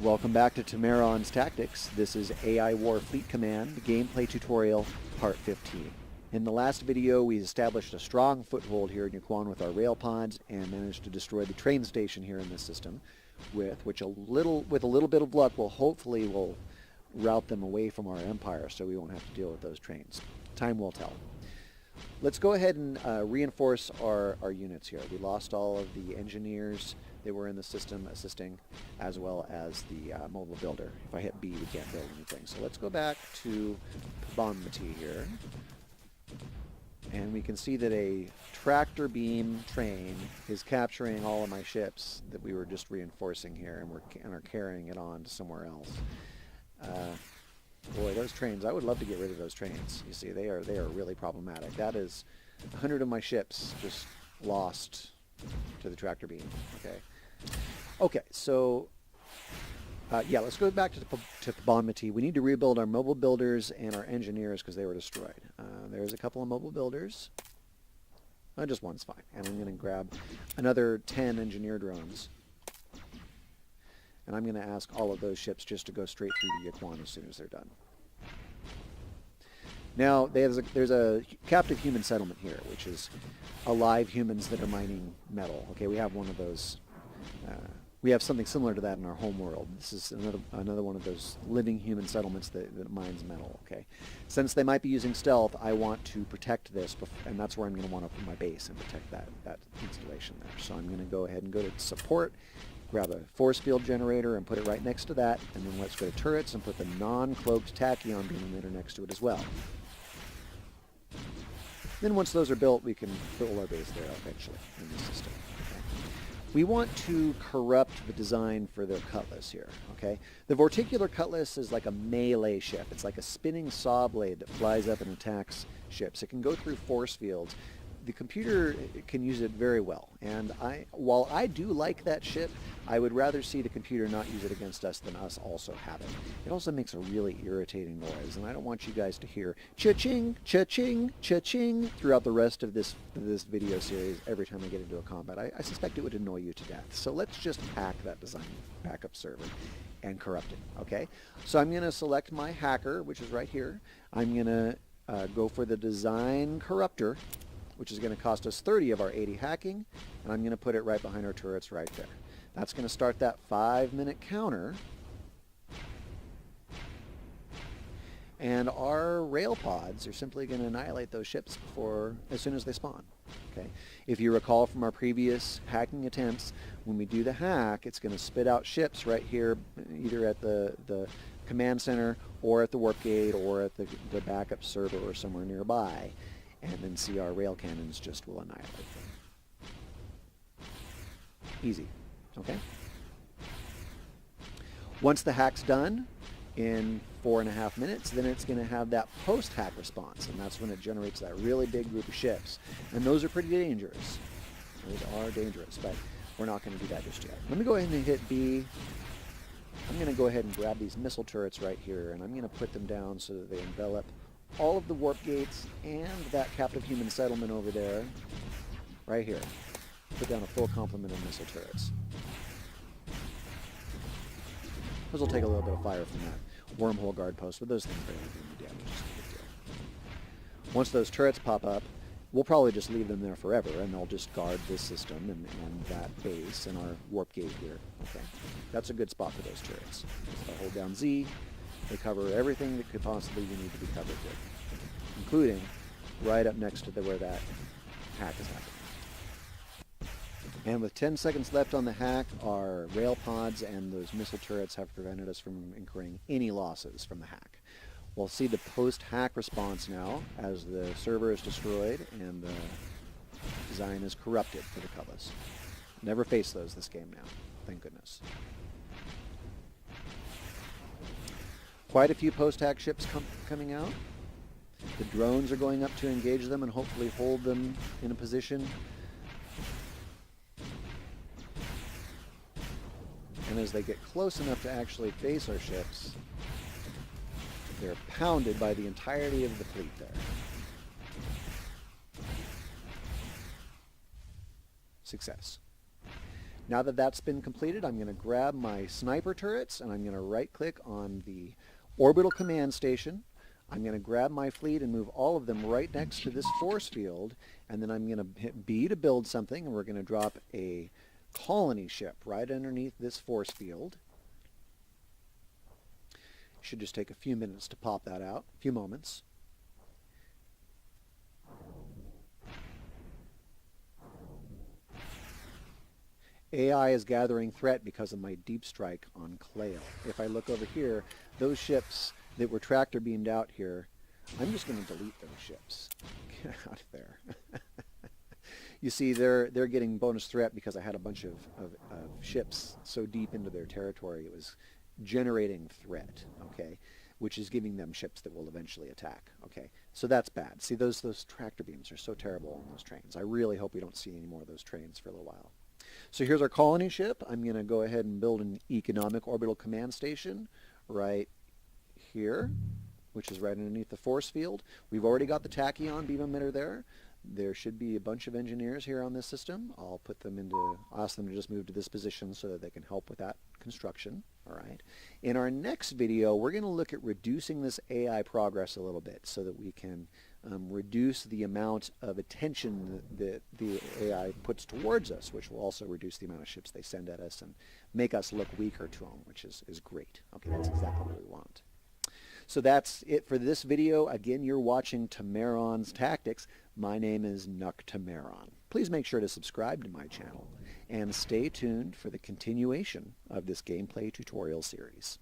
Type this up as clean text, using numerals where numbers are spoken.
Welcome back to Temeron's Tactics. This is AI War Fleet Command, Gameplay Tutorial, Part 15. In the last video, we established a strong foothold here in Yukon with our rail pods and managed to destroy the train station here in this system, with a little bit of luck, hopefully we'll route them away from our empire so we won't have to deal with those trains. Time will tell. Let's go ahead and reinforce our units here. We lost all of the engineers that were in the system assisting, as well as the mobile builder. If I hit B, we can't build anything. So let's go back to profanity here. And we can see that a tractor beam train is capturing all of my ships that we were just reinforcing here, and are carrying it on to somewhere else. Boy, those trains, I would love to get rid of those trains. You see, they are really problematic. That is 100 of my ships just lost to the tractor beam. Okay, so yeah, let's go back to profanity. We need to rebuild our mobile builders and our engineers because they were destroyed. There's a couple of mobile builders. Just one's fine. And I'm going to grab another 10 engineer drones. And I'm going to ask all of those ships just to go straight through the Yukon as soon as they're done. Now, there's a captive human settlement here, which is alive humans that are mining metal. Okay, we have one of those. We have something similar to that in our home world. This is another one of those living human settlements that mines metal. Okay, since they might be using stealth, I want to protect this, and that's where I'm going to want to put my base and protect that installation there. So I'm going to go ahead and go to support. Grab a force field generator and put it right next to that, and then let's go to turrets and put the non-cloaked tachyon beam emitter next to it as well. Then once those are built, we can build our base there eventually in the system. Okay. We want to corrupt the design for the cutlass here. Okay, the vorticular cutlass is like a melee ship. It's like a spinning saw blade that flies up and attacks ships. It can go through force fields. The computer can use it very well, and while I do like that ship, I would rather see the computer not use it against us than us also have it. It also makes a really irritating noise, and I don't want you guys to hear cha-ching, cha-ching, cha-ching throughout the rest of this video series every time I get into a combat. I suspect it would annoy you to death. So let's just hack that design backup server and corrupt it, okay? So I'm going to select my hacker, which is right here. I'm going to go for the design corruptor, which is going to cost us 30 of our 80 hacking, and I'm going to put it right behind our turrets right there. That's going to start that 5-minute counter, and our rail pods are simply going to annihilate those ships as soon as they spawn. Okay. If you recall from our previous hacking attempts, when we do the hack, it's going to spit out ships right here, either at the command center, or at the warp gate, or at the backup server, or somewhere nearby. And then see our rail cannons just will annihilate them. Easy, okay? Once the hack's done, in 4.5 minutes, then it's going to have that post-hack response, and that's when it generates that really big group of ships. And those are pretty dangerous. Those are dangerous, but we're not going to do that just yet. Let me go ahead and hit B. I'm going to go ahead and grab these missile turrets right here, and I'm going to put them down so that they envelop all of the warp gates and that captive human settlement over there, right here. Put down a full complement of missile turrets. Those will take a little bit of fire from that wormhole guard post, but those things barely do any damage. It's no big deal. Once those turrets pop up, we'll probably just leave them there forever, and they'll just guard this system and that base and our warp gate here. Okay, that's a good spot for those turrets. If I hold down Z, they cover everything that could possibly need to be covered with, including right up next to where that hack is happening. And with 10 seconds left on the hack, our rail pods and those missile turrets have prevented us from incurring any losses from the hack. We'll see the post-hack response now as the server is destroyed and the design is corrupted for the cutlass. Never face those this game now, thank goodness. Quite a few post-hack ships coming out. The drones are going up to engage them and hopefully hold them in a position. And as they get close enough to actually face our ships, they're pounded by the entirety of the fleet there. Success. Now that that's been completed, I'm going to grab my sniper turrets and I'm going to right-click on the orbital command station. I'm going to grab my fleet and move all of them right next to this force field, and then I'm going to hit B to build something, and we're going to drop a colony ship right underneath this force field. Should just take a few minutes to pop that out, a few moments. AI is gathering threat because of my deep strike on Clail. If I look over here, those ships that were tractor beamed out here, I'm just going to delete those ships. Get out of there. You see, they're getting bonus threat because I had a bunch of ships so deep into their territory it was generating threat, okay, which is giving them ships that will eventually attack, okay. So that's bad. See, those tractor beams are so terrible on those trains. I really hope we don't see any more of those trains for a little while. So here's our colony ship. I'm going to go ahead and build an economic orbital command station right here, which is right underneath the force field. We've already got the tachyon beam emitter there. There should be a bunch of engineers here on this system. I'll ask them to just move to this position so that they can help with that construction. All right. In our next video, we're going to look at reducing this AI progress a little bit so that we can reduce the amount of attention that the AI puts towards us, which will also reduce the amount of ships they send at us and make us look weaker to them, which is great. Okay, that's exactly what we want. So that's it for this video. Again, you're watching Temeron's Tactics. My name is Temeron. Please make sure to subscribe to my channel and stay tuned for the continuation of this gameplay tutorial series.